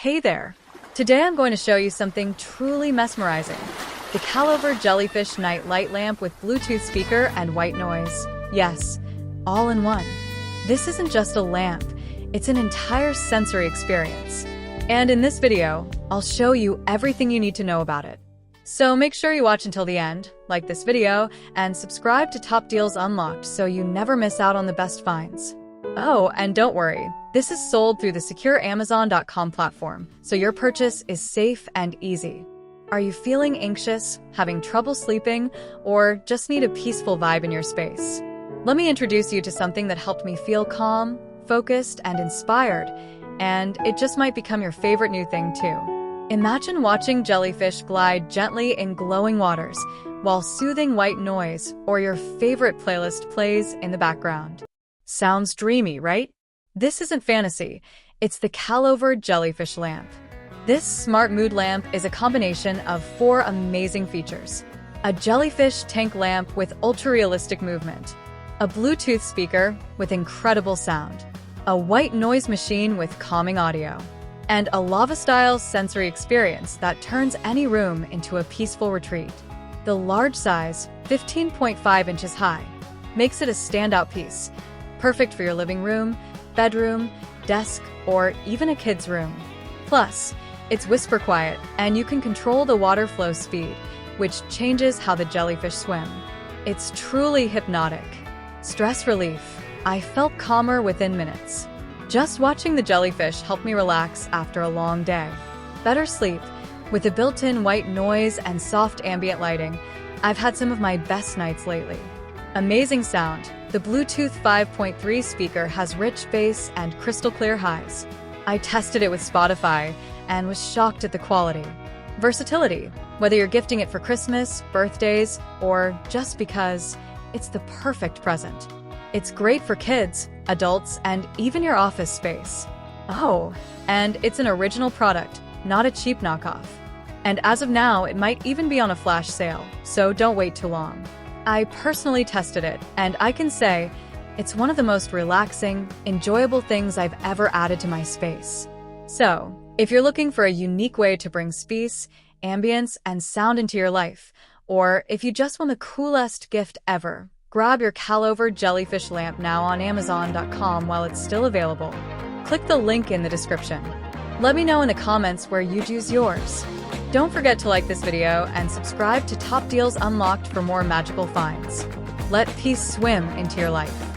Hey there! Today I'm going to show you something truly mesmerizing. The Calover Jellyfish Night Light Lamp with Bluetooth speaker and white noise. Yes, all in one. This isn't just a lamp, it's an entire sensory experience. And in this video, I'll show you everything you need to know about it. So make sure you watch until the end, like this video, and subscribe to Top Deals Unlocked so you never miss out on the best finds. Oh, and don't worry, this is sold through the secure Amazon.com platform, so your purchase is safe and easy. Are you feeling anxious, having trouble sleeping, or just need a peaceful vibe in your space? Let me introduce you to something that helped me feel calm, focused, and inspired, and it just might become your favorite new thing too. Imagine watching jellyfish glide gently in glowing waters, while soothing white noise or your favorite playlist plays in the background. Sounds dreamy, right? This isn't fantasy, it's the Calover Jellyfish Lamp. This smart mood lamp is a combination of 4 amazing features. A jellyfish tank lamp with ultra-realistic movement, a Bluetooth speaker with incredible sound, a white noise machine with calming audio, and a lava-style sensory experience that turns any room into a peaceful retreat. The large size, 15.5 inches high, makes it a standout piece, perfect for your living room, bedroom, desk, or even a kid's room. Plus, it's whisper quiet, and you can control the water flow speed, which changes how the jellyfish swim. It's truly hypnotic. Stress relief. I felt calmer within minutes. Just watching the jellyfish helped me relax after a long day. Better sleep. With a built-in white noise and soft ambient lighting, I've had some of my best nights lately. Amazing sound. The Bluetooth 5.3 speaker has rich bass and crystal clear highs. I tested it with Spotify and was shocked at the quality. Versatility. Whether you're gifting it for Christmas, birthdays, or just because, it's the perfect present. It's great for kids, adults, and even your office space. Oh, and it's an original product, not a cheap knockoff. And as of now, it might even be on a flash sale, so don't wait too long. I personally tested it, and I can say it's one of the most relaxing, enjoyable things I've ever added to my space. So, if you're looking for a unique way to bring space, ambience, and sound into your life, or if you just want the coolest gift ever, grab your Calover Jellyfish Lamp now on Amazon.com while it's still available. Click the link in the description. Let me know in the comments where you'd use yours. Don't forget to like this video and subscribe to Top Deals Unlocked for more magical finds. Let peace swim into your life.